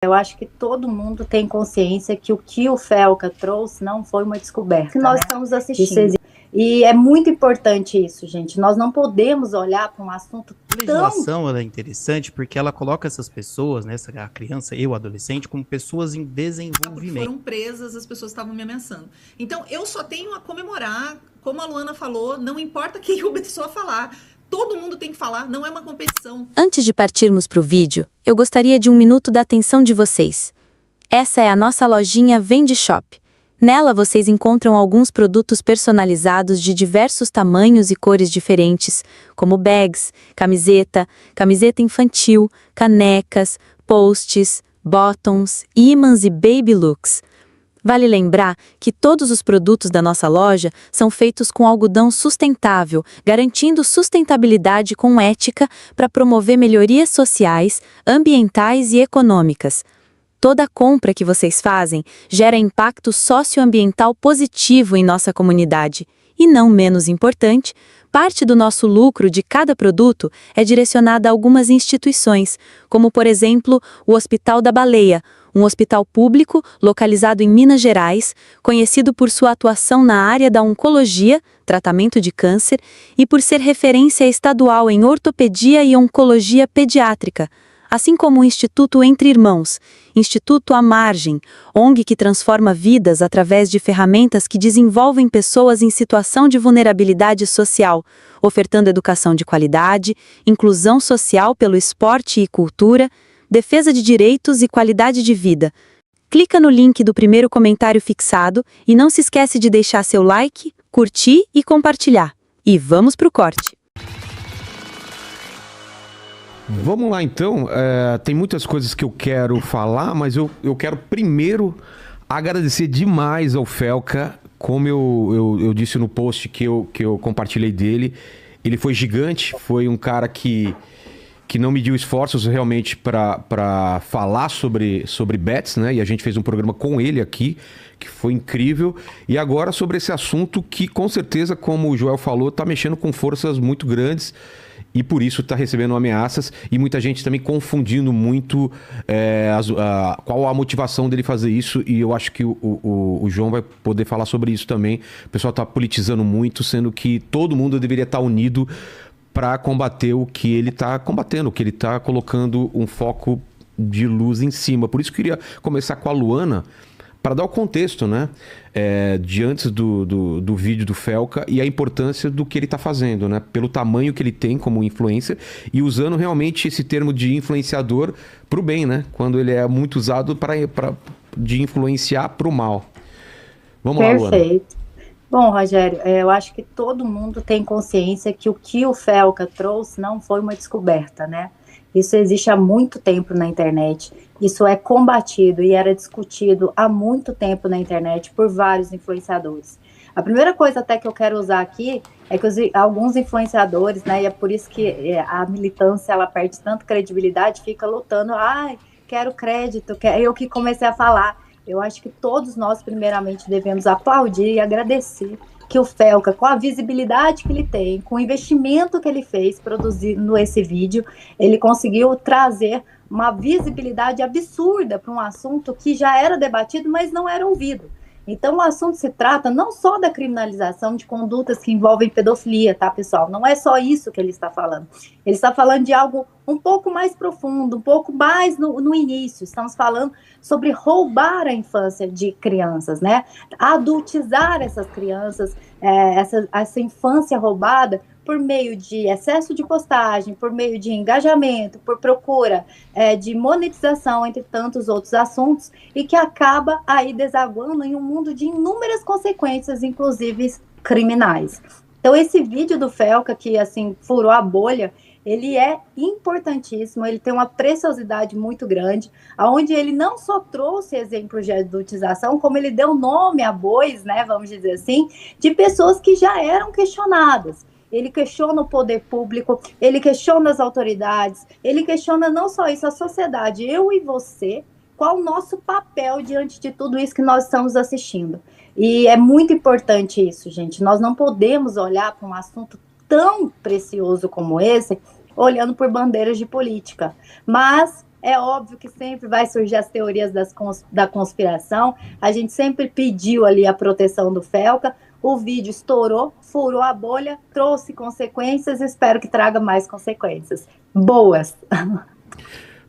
Eu acho que todo mundo tem consciência que o Felca trouxe não foi uma descoberta, que nós estamos assistindo. E é muito importante isso, gente. Nós não podemos olhar para um assunto A legislação ela é interessante porque ela coloca essas pessoas, né, a criança e o adolescente, como pessoas em desenvolvimento. Foram presas, as pessoas estavam me ameaçando. Então, eu só tenho a comemorar, como a Luana falou, não importa quem a pessoa falar. Todo mundo tem que falar, não é uma competição. Antes de partirmos para o vídeo, eu gostaria de um minuto da atenção de vocês. Essa é a nossa lojinha Vende Shop. Nela vocês encontram alguns produtos personalizados de diversos tamanhos e cores diferentes, como bags, camiseta infantil, canecas, posts, bottoms, ímãs e baby looks. Vale lembrar que todos os produtos da nossa loja são feitos com algodão sustentável, garantindo sustentabilidade com ética para promover melhorias sociais, ambientais e econômicas. Toda compra que vocês fazem gera impacto socioambiental positivo em nossa comunidade. E não menos importante, parte do nosso lucro de cada produto é direcionada a algumas instituições, como por exemplo o Hospital da Baleia, um hospital público localizado em Minas Gerais, conhecido por sua atuação na área da oncologia, tratamento de câncer, e por ser referência estadual em ortopedia e oncologia pediátrica, assim como o Instituto Entre Irmãos, Instituto à Margem, ONG que transforma vidas através de ferramentas que desenvolvem pessoas em situação de vulnerabilidade social, ofertando educação de qualidade, inclusão social pelo esporte e cultura, defesa de direitos e qualidade de vida. Clica no link do primeiro comentário fixado e não se esquece de deixar seu like, curtir e compartilhar. E vamos pro corte. Vamos lá então, tem muitas coisas que eu quero falar, mas eu quero primeiro agradecer demais ao Felca, como eu disse no post que eu compartilhei dele. Ele foi gigante, foi um cara que não mediu esforços realmente para falar sobre bets, né? E a gente fez um programa com ele aqui, que foi incrível. E agora sobre esse assunto que, com certeza, como o Joel falou, está mexendo com forças muito grandes e por isso está recebendo ameaças e muita gente também confundindo muito qual a motivação dele fazer isso. E eu acho que o João vai poder falar sobre isso também. O pessoal está politizando muito, sendo que todo mundo deveria estar unido para combater o que ele está combatendo, o que ele está colocando um foco de luz em cima. Por isso que eu queria começar com a Luana, para dar o contexto, né? De antes do vídeo do Felca e a importância do que ele está fazendo, né? Pelo tamanho que ele tem como influencer e usando realmente esse termo de influenciador para o bem, né? Quando ele é muito usado de influenciar para o mal. Vamos lá, Luana. Perfeito. Bom, Rogério, eu acho que todo mundo tem consciência que o Felca trouxe não foi uma descoberta, né? Isso existe há muito tempo na internet, isso é combatido e era discutido há muito tempo na internet por vários influenciadores. A primeira coisa até que eu quero usar aqui é que alguns influenciadores, né, e é por isso que a militância ela perde tanta credibilidade, fica lutando, quero crédito, eu que comecei a falar. Eu acho que todos nós, primeiramente, devemos aplaudir e agradecer que o Felca, com a visibilidade que ele tem, com o investimento que ele fez produzindo esse vídeo, ele conseguiu trazer uma visibilidade absurda para um assunto que já era debatido, mas não era ouvido. Então, o assunto se trata não só da criminalização de condutas que envolvem pedofilia, tá, pessoal? Não é só isso que ele está falando. Ele está falando de algo um pouco mais profundo, um pouco mais no início. Estamos falando sobre roubar a infância de crianças, né? Adultizar essas crianças, essa infância roubada por meio de excesso de postagem, por meio de engajamento, por procura de monetização, entre tantos outros assuntos, e que acaba aí desaguando em um mundo de inúmeras consequências, inclusive criminais. Então, esse vídeo do Felca, que assim furou a bolha, ele é importantíssimo, ele tem uma preciosidade muito grande, onde ele não só trouxe exemplos de adultização, como ele deu nome a bois, né, vamos dizer assim, de pessoas que já eram questionadas. Ele questiona o poder público, ele questiona as autoridades, ele questiona não só isso, a sociedade, eu e você, qual o nosso papel diante de tudo isso que nós estamos assistindo. E é muito importante isso, gente. Nós não podemos olhar para um assunto tão precioso como esse, olhando por bandeiras de política. Mas É óbvio que sempre vai surgir as teorias da conspiração. A gente sempre pediu ali a proteção do Felca. O vídeo estourou, furou a bolha, trouxe consequências. Espero que traga mais consequências boas.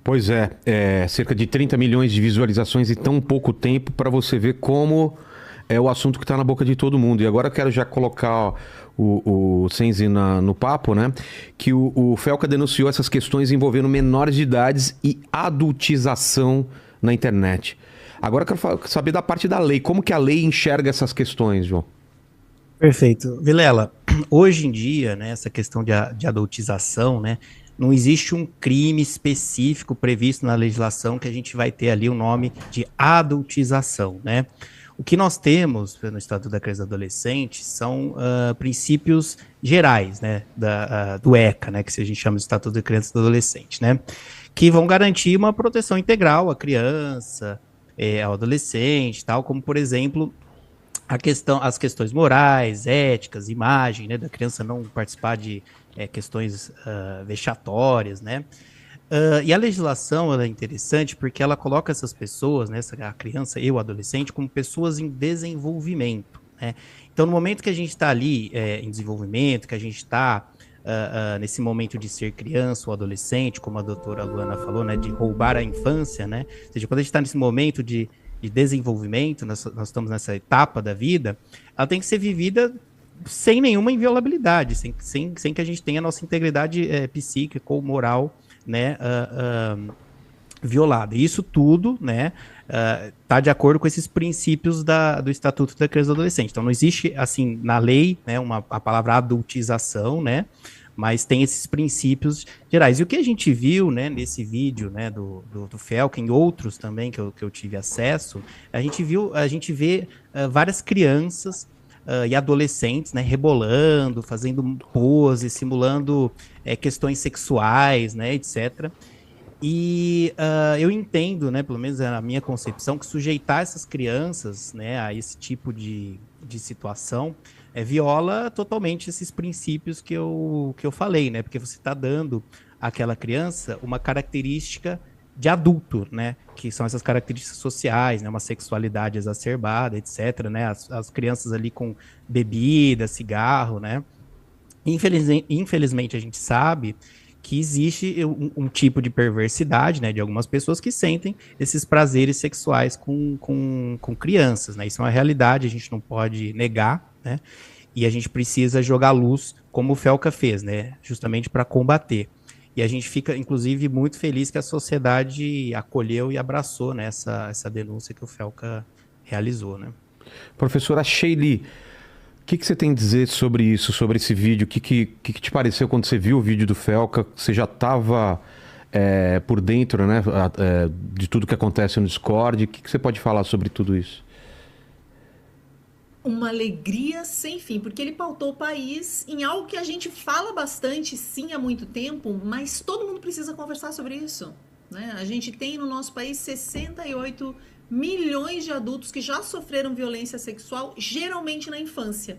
Pois é, cerca de 30 milhões de visualizações em tão pouco tempo para você ver como é o assunto que está na boca de todo mundo. E agora eu quero já colocar o Senzi no papo, né? Que o Felca denunciou essas questões envolvendo menores de idades e adultização na internet. Agora eu quero saber da parte da lei. Como que a lei enxerga essas questões, João? Perfeito. Vilela, hoje em dia, né, essa questão de adultização, né, não existe um crime específico previsto na legislação que a gente vai ter ali o nome de adultização, né? O que nós temos no Estatuto da Criança e do Adolescente são princípios gerais, né, do ECA, né, que a gente chama de Estatuto da Criança e do Adolescente, né, que vão garantir uma proteção integral à criança, ao adolescente, tal, como, por exemplo, as questões morais, éticas, imagem, né, da criança não participar de questões vexatórias, né. E a legislação ela é interessante porque ela coloca essas pessoas, né, a criança e o adolescente, como pessoas em desenvolvimento, né. Então, no momento que a gente está ali em desenvolvimento, que a gente está nesse momento de ser criança ou adolescente, como a doutora Luana falou, né, de roubar a infância, né, ou seja, quando a gente está nesse momento de desenvolvimento, nós estamos nessa etapa da vida, ela tem que ser vivida sem nenhuma inviolabilidade, sem que a gente tenha a nossa integridade psíquica ou moral, né, violada. Isso tudo, né, tá de acordo com esses princípios do Estatuto da Criança e do Adolescente. Então, não existe, assim, na lei, né, a palavra adultização, né, mas tem esses princípios gerais. E o que a gente viu, né, nesse vídeo, né, do Felca, em outros também que eu tive acesso, a gente vê várias crianças e adolescentes, né, rebolando, fazendo poses, simulando questões sexuais, né, etc. E eu entendo, né, pelo menos é a minha concepção, que sujeitar essas crianças, né, a esse tipo de situação viola totalmente esses princípios que eu falei, né, porque você está dando àquela criança uma característica de adulto, né, que são essas características sociais, né, uma sexualidade exacerbada, etc., né, as crianças ali com bebida, cigarro, né. Infelizmente a gente sabe que existe um tipo de perversidade, né, de algumas pessoas que sentem esses prazeres sexuais com crianças, né, isso é uma realidade, a gente não pode negar, né, e a gente precisa jogar luz, como o Felca fez, né, justamente para combater. E a gente fica, inclusive, muito feliz que a sociedade acolheu e abraçou, né, essa denúncia que o Felca realizou, né. Professora Sheili, o que você tem a dizer sobre isso, sobre esse vídeo? O que te pareceu quando você viu o vídeo do Felca? Você já estava por dentro, né, de tudo que acontece no Discord? O que você pode falar sobre tudo isso? Uma alegria sem fim, porque ele pautou o país em algo que a gente fala bastante, sim, há muito tempo, mas todo mundo precisa conversar sobre isso, né? A gente tem no nosso país 68 milhões de adultos que já sofreram violência sexual, geralmente na infância.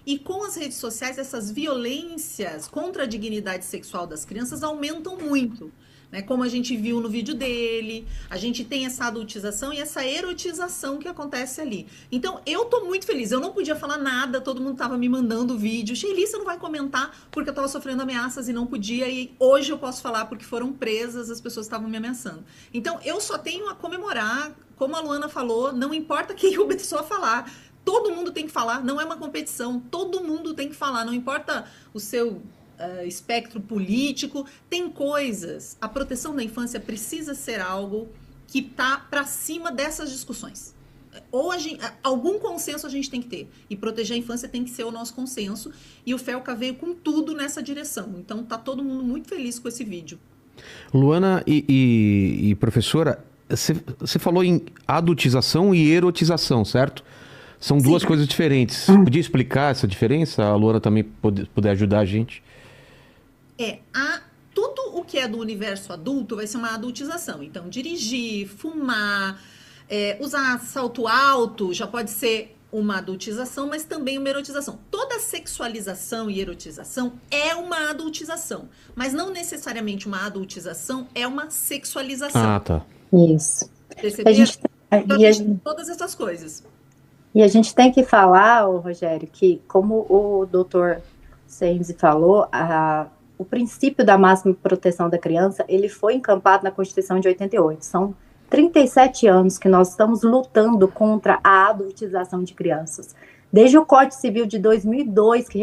E com as redes sociais, essas violências contra a dignidade sexual das crianças aumentam muito, né? Como a gente viu no vídeo dele, a gente tem essa adultização e essa erotização que acontece ali. Então, eu tô muito feliz. Eu não podia falar nada, todo mundo tava me mandando vídeo. Sheili, você não vai comentar porque eu tava sofrendo ameaças e não podia. E hoje eu posso falar porque foram presas, as pessoas estavam me ameaçando. Então, eu só tenho a comemorar, como a Luana falou, não importa quem começou a falar. Todo mundo tem que falar, não é uma competição. Todo mundo tem que falar, não importa o seu espectro político, tem coisas. A proteção da infância precisa ser algo que tá para cima dessas discussões. Ou algum consenso a gente tem que ter. E proteger a infância tem que ser o nosso consenso. E o Felca veio com tudo nessa direção. Então tá todo mundo muito feliz com esse vídeo. Luana e professora, você falou em adultização e erotização, certo? São duas coisas diferentes. Podia explicar essa diferença? A Luana também puder ajudar a gente. Tudo o que é do universo adulto vai ser uma adultização. Então, dirigir, fumar, usar salto alto já pode ser uma adultização, mas também uma erotização. Toda sexualização e erotização é uma adultização, mas não necessariamente uma adultização é uma sexualização. Ah, tá. Isso. Perceber? A gente, Então, e, a a gente tem gente, todas essas coisas. e a gente tem que falar, ô, Rogério, que como o doutor Senzi falou, o princípio da máxima proteção da criança, ele foi encampado na Constituição de 88. São 37 anos que nós estamos lutando contra a adultização de crianças. Desde o Código Civil de 2002, que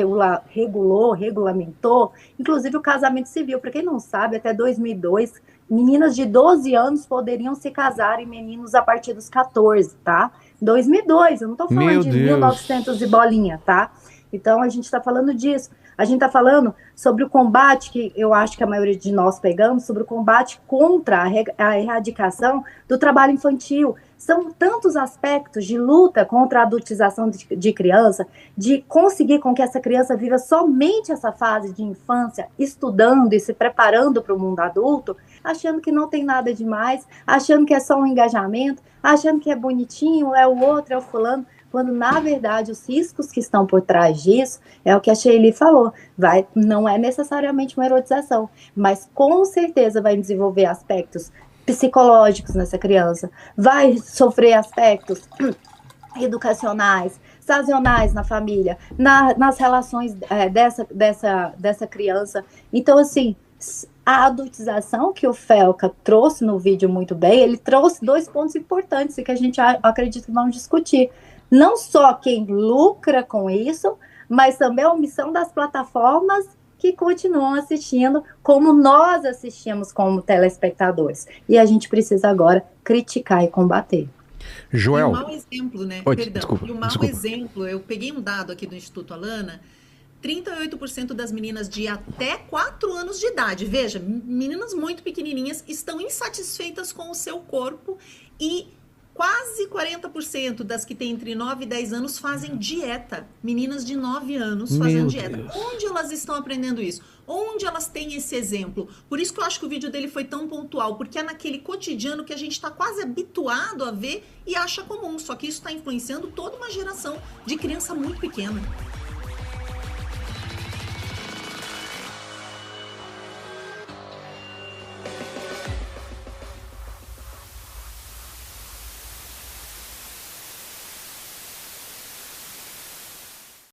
regulamentou, inclusive o casamento civil. Para quem não sabe, até 2002, meninas de 12 anos poderiam se casar e meninos a partir dos 14, tá? 2002, eu não estou falando de 1900 e bolinha, tá? Então, a gente está falando disso. A gente está falando sobre o combate, que eu acho que a maioria de nós pegamos, sobre o combate contra a erradicação do trabalho infantil. São tantos aspectos de luta contra a adultização de criança, de conseguir com que essa criança viva somente essa fase de infância, estudando e se preparando para o mundo adulto, achando que não tem nada demais, achando que é só um engajamento, achando que é bonitinho, é o outro, é o fulano, quando, na verdade, os riscos que estão por trás disso, é o que a Sheili falou, não é necessariamente uma erotização, mas com certeza vai desenvolver aspectos psicológicos nessa criança, vai sofrer aspectos educacionais, sazonais na família, nas relações dessa criança. Então, assim, a adultização que o Felca trouxe no vídeo muito bem, ele trouxe 2 pontos importantes que a gente acredita que vamos discutir. Não só quem lucra com isso, mas também a omissão das plataformas que continuam assistindo como nós assistimos como telespectadores. E a gente precisa agora criticar e combater. Joel. E um mau exemplo, né? Oi, Perdão. desculpa, E um mau desculpa. exemplo, eu peguei um dado aqui do Instituto Alana, 38% das meninas de até 4 anos de idade, veja, meninas muito pequenininhas, estão insatisfeitas com o seu corpo e quase 40% das que têm entre 9 e 10 anos fazem dieta. Meninas de 9 anos fazendo dieta. Deus. Onde elas estão aprendendo isso? Onde elas têm esse exemplo? Por isso que eu acho que o vídeo dele foi tão pontual, porque é naquele cotidiano que a gente está quase habituado a ver e acha comum. Só que isso está influenciando toda uma geração de criança muito pequena.